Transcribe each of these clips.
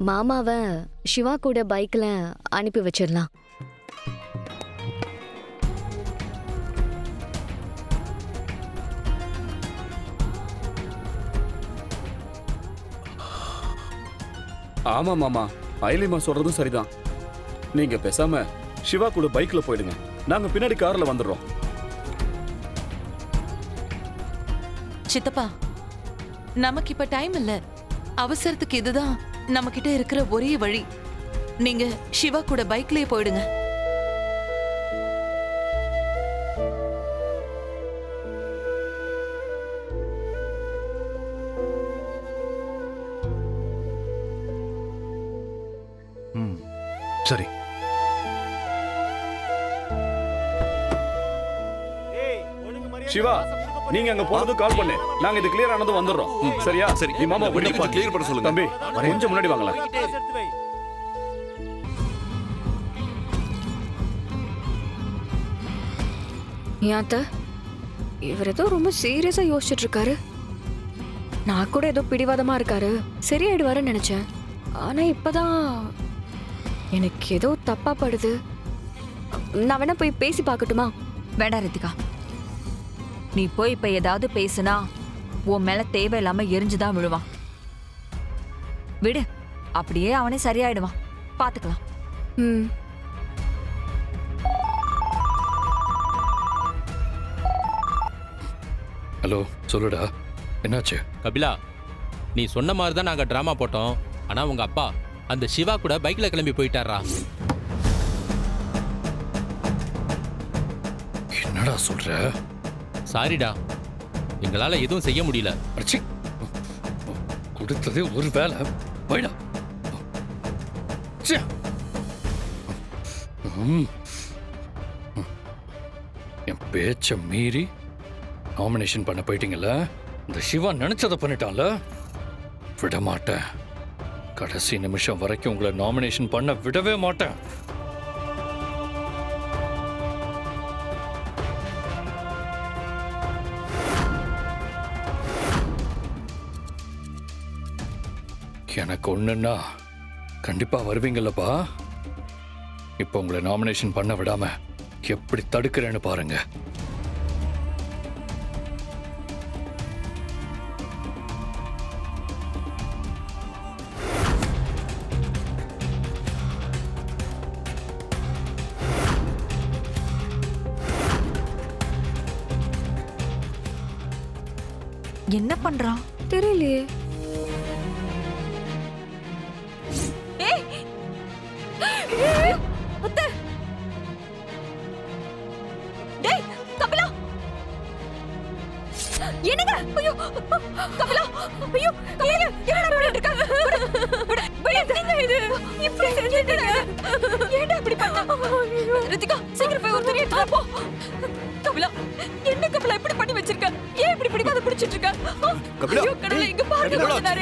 மாமாவை சிவா கூட பைக்ல அனுப்பி வச்சிடலாம். ஆமா மாமா, அயலிமா சொல்றதும் சரிதான். நீங்க பேசாம சிவா கூட பைக்ல போயிடுங்க, நாங்க பின்னாடி கார்ல வந்துடுறோம். சித்தப்பா, நமக்கு இப்ப டைம் இல்ல. அவசரத்துக்கு இதுதான் நம்ம கிட்ட இருக்கிற ஒரே வழி. நீங்க சிவா கூட பைக்லயே போயிடுங்க. சரி. சிவா, நீங்க அங்க போனது கால் பண்ணு, நாங்க இது கிளியர் ஆனது வந்துடுறோம். சரியா? சரி. நீ மாமா வண்டி கொஞ்சம் கிளியர் பண்ண சொல்லுங்க. தம்பி, கொஞ்சம் முன்னாடி வாங்கலாம். ஏத்த இவர் ஏதோ ரொம்ப சீரியஸா யோசிச்சுட்டு இருக்காரு. நான் கூட ஏதோ பிடிவாதமா இருக்காரு, சரியாயிடுவாருன்னு நினைச்சேன். ஆனா இப்பதான் எனக்கு ஏதோ தப்பா படுது. நான் வேணா போய் பேசி பார்க்கட்டுமா? வேண்டாம் ரித்திகா, நீ போய் இப்ப ஏதாவது பேசுனா உன் மேல தேவையில்லாம எரிஞ்சுதான் விழுவான். விடு, அப்படியே அவனே சரியாயிடுவான், பாத்துக்கலாம். ம். ஹலோ, சொல்லுடா, என்னாச்சு? கபிலா, நீ சொன்ன மாதிரி தான் நாங்கள் ட்ராமா போட்டோம். ஆனால் உங்கள் அப்பா அந்த சிவா கூட பைக்கில் கிளம்பி போயிட்டாரா? என்னடா சொல்ற? சாரிடா, எங்களால் எதுவும் செய்ய முடியல. அடிச்சி, கொடுத்ததே ஒரு வேலை, போயிடா. என் பேச்ச மீறி நாமினேஷன் பண்ண போயிட்டீங்கல்ல, இந்த சிவா நினைச்சதை பண்ணிட்டான்ல, விட மாட்டேன். கடைசி நிமிஷம் வரைக்கும் உங்களை நாமினேஷன் பண்ண விடவே மாட்டேன். எனக்கு ஒண்ணுன்னா கண்டிப்பா வருவீங்கல்லப்பா. இப்போ உங்களை நாமினேஷன் பண்ண விடாம எப்படி தடுக்கிறேன்னு பாருங்க. என்ன பண்றான் தெரியலையே. என்னங்க? ஐயோ கபிலா, ஐயோ கபிலா, என்னடா பண்ணிட்டு இருக்க? என்னங்க இது? இப்படி செஞ்சிட்டீங்க. ஏன்டா இப்படி பண்ண? ரித்திகா, சீக்கிரம் போய் ஒரு துணி எடுத்து வா போ. கபிலா, என்ன கபிலா இப்படி பண்ணி வச்சிருக்க? ஏன் இப்படி பிடிவாத பிடிச்சிட்டு இருக்க? கபிலா, ஐயோ கடவுளே, இங்க பாருங்க பண்ணாரு.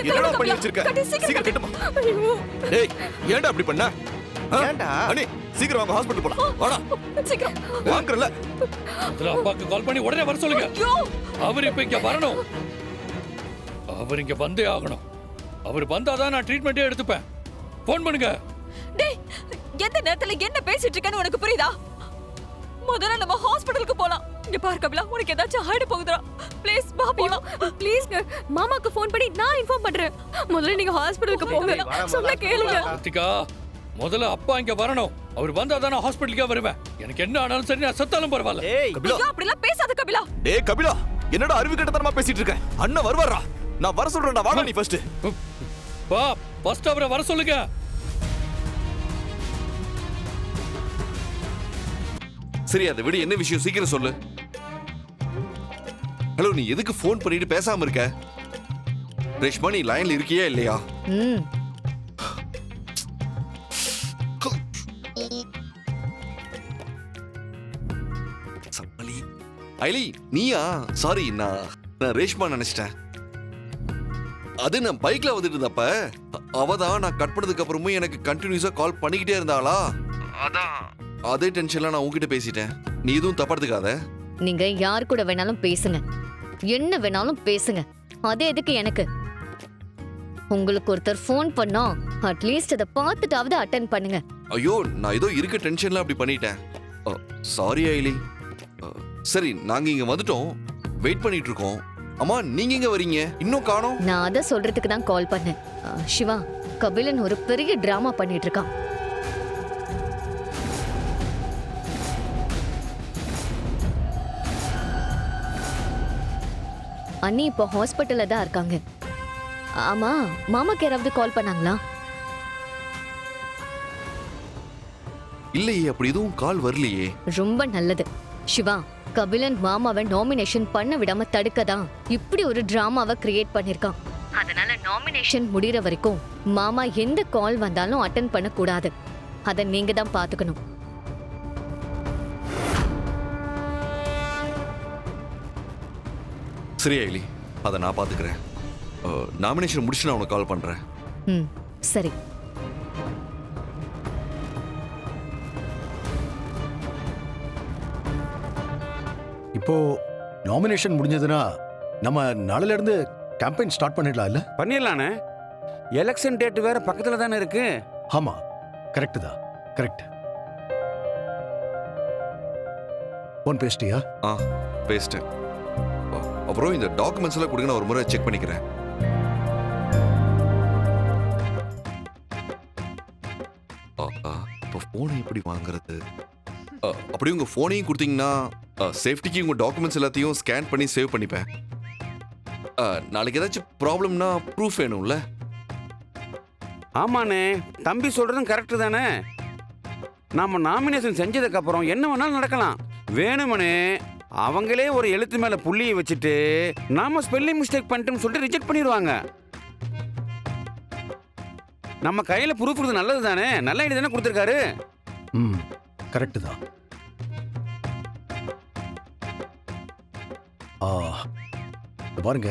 என்னடா பண்ணி வச்சிருக்க? சீக்கிரம் கட்டுமா. ஐயோ, டேய், ஏன்டா அப்படி பண்ண? ஏன்டா? அண்ணி, சீக்கிரம் வாங்க, ஹாஸ்பிடல் போலாம். வாடா. சீக்கிரம் வாங்கறல. அதுல அப்பாக்கு கால் பண்ணி உடனே வர சொல்லுங்க. ஐயோ, அவர் இப்ப இங்க வரணும். அவர் இங்க வந்தே ஆகணும். அவர் வந்தாதான் நான் ட்ரீட்மெண்ட்டே எடுத்துப்பேன். போன் பண்ணுங்க. டேய், எந்த நேரத்துல என்ன பேசிட்டு இருக்கேன்னு உனக்கு புரியுதா? முதல்ல நம்ம ஹாஸ்பிடலுக்கு போலாம். இங்க பாரு கபிலா, உனக்கு ஏதாச்சும் ஆயிட போகுதுடா. ப்ளீஸ் வா போலாம். ப்ளீஸ் மாமாக்கு ஃபோன் பண்ணி நான் இன்ஃபார்ம் பண்றேன். முதல்ல நீங்க ஹாஸ்பிடலுக்கு போங்க, சொல்ல கேளுங்க. கார்த்திகா, முதல்ல அப்பா இங்க வரணும். அவர் வந்தாதான் நான் ஹாஸ்பிடலுக்கே வருவேன். எனக்கு என்ன ஆனாலும் சரி, நான் செத்தாலும் பரவாயில்ல. கபிலா, ஐயோ, அப்படி எல்லாம் பேசாத கபிலா. டேய் கபிலா, என்னடா அறிவு கெட்டத்தனமா பேசிட்டு இருக்க? அண்ணன் வருவாரா? நான் வர சொல்றேன்டா, வாடா நீ ஃபர்ஸ்ட். பா, ஃபர்ஸ்ட் அவரை வர சொல்லுங்க. சரி, அதை விட என்ன விஷயம் சீக்கிரம் சொல்லு. ஹலோ, நீ எதுக்கு ஃபோன் பண்ணிட்டு பேசாம இருக்க? ரேஷ்மா, நீ லைன்ல இருக்கியா இல்லையா? ம். சம்மலி, ஐலி, நீயா? சாரி, நான் ரேஷ்மா நினைச்சிட்டேன். அது நான் பைக்ல வந்துட்டு இருந்தப்ப அவதான் நான் கட் பண்ணதுக்கு அப்புறமும் எனக்கு கண்டினியூஸா கால் பண்ணிக்கிட்டே இருந்தாளா, அதான் அதே டென்ஷன்ல நான் உன்கிட்ட பேசிட்டேன். நீ எதுவும் தப்பா எடுத்துக்காத. நீங்க யார் கூட வேணாலும் பேசுங்க, என்ன வேணாலும் பேசுங்க. அது எதுக்கு எனக்கு? உங்களுக்கு ஒருத்தர் ஃபோன் பண்ணோம், அட்லீஸ்ட் அதை பார்த்துட்டாவது அட்டென்ட் பண்ணுங்க. ஐயோ நான் ஏதோ இருக்க டென்ஷன்ல அப்படி பண்ணிட்டேன். சாரி ஐலி. சரி நாங்க இங்க வந்துட்டோம், வெயிட் பண்ணிட்டு இருக்கோம். அம்மா நீங்க எங்க வரீங்க? இன்னும் காணோம். நான் அதை சொல்றதுக்கு தான் கால் பண்ணேன். சிவா, கபிலன் ஒரு பெரிய டிராமா பண்ணிட்டு இருக்கான். அண்ணி இப்போ ஹாஸ்பிட்டல்ல தான் இருக்காங்க. ஆமா, மாமாக்கு யாராவது கால் பண்ணாங்களா? இல்லையே, அப்படி எதுவும் கால் வரலையே. ரொம்ப நல்லது. சிவா, கபிலன் மாமாவை நாமினேஷன் பண்ண விடாம தடுக்கதான் இப்படி ஒரு டிராமாவை கிரியேட் பண்ணிருக்கான். அதனால நாமினேஷன் முடிகிற வரைக்கும் மாமா எந்த கால் வந்தாலும் அட்டென்ட் பண்ண கூடாது. அத நீங்க தான் பாத்துக்கணும். சரி ஐலி, அதை நான் பாத்துக்கிறேன். நாமினேஷன் முடிச்சு நான் உனக்கு கால் பண்றேன். ம், சரி. இப்போ நாமினேஷன் முடிஞ்சதுன்னா நம்ம நாளையில இருந்து கேம்பெயின் ஸ்டார்ட் பண்ணிடலாம் இல்ல? பண்ணிடலானே. எலெக்ஷன் டேட் வேற பக்கத்துல தானே இருக்கு. ஆமா, கரெக்ட் தான், கரெக்ட். போன் பேசிட்டியா? பேசிட்டேன். அப்புறம் இந்த டாக்குமெண்ட்ஸ் எல்லாம் கொடுங்க, நான் ஒரு முறை செக் பண்ணிக்கிறேன். இப்போ போனை எப்படி வாங்குறது? அப்படியே உங்க போனையும் கொடுத்தீங்கன்னா சேஃப்டிக்கு உங்க டாக்குமெண்ட்ஸ் எல்லாத்தையும் ஸ்கேன் பண்ணி சேவ் பண்ணிப்பேன். நாளைக்கு ஏதாச்சும் ப்ராப்ளம்னா ப்ரூஃப் வேணும்ல? ஆமாண்ணே, தம்பி சொல்றதும் கரெக்ட் தானே. நாம நாமினேஷன் செஞ்சதுக்கு அப்புறம் என்ன வேணாலும் நடக்கலாம். வேணுமனே அவங்களே ஒரு எழுத்து மேல புள்ளியை வச்சுட்டு நாம ஸ்பெல்லிங் மிஸ்டேக் பண்ணிட்டோம்னு சொல்லிட்டு ரிஜெக்ட் பண்ணிடுவாங்க. நம்ம கையில ப்ரூஃப் கொடுத்து நல்லது தானே. நல்ல ஐடியா தானே கொடுத்துருக்காரு. ம், கரெக்ட் தான். பாருங்க,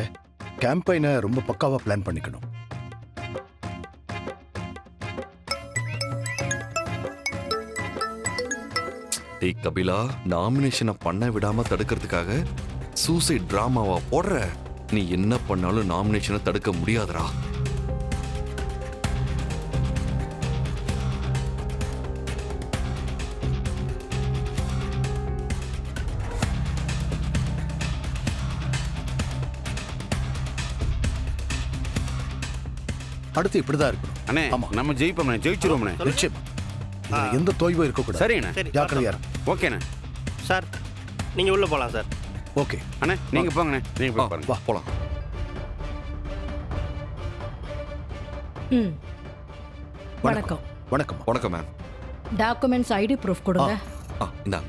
கேம்பெயினை ரொம்ப பக்காவா பிளான் பண்ணிக்கணும். டேய் கபிலா, நாமினேஷனை பண்ண விடாம தடுக்கிறதுக்காக சூசைட் டிராமாவா போடுற? நீ என்ன பண்ணாலும் நாமினேஷனை தடுக்க முடியாதுடா. அடுத்து இப்படிதான் இருக்கணும். அண்ணே, ஆமா. நம்ம ஜெயிப்போம்ண்ணே, ஜெயிச்சிருவோம்ண்ணே. நிச்சயமா இதுல எந்த தோய்வும் இருக்கக்கூடாது. சரிண்ணே, ஜாக்கிரதையா இரு. ஓகேண்ணே. சார் நீங்கள் உள்ளே போகலாம் சார். ஓகே அண்ணே நீங்க போங்கண்ணே, நீங்க போய் பாருங்க. வா போலாம். ம், வணக்கம். வணக்கம். வணக்கம் மேம். டாக்குமெண்ட்ஸ் ஐடி ப்ரூஃப் கொடுங்க. இந்தாங்க.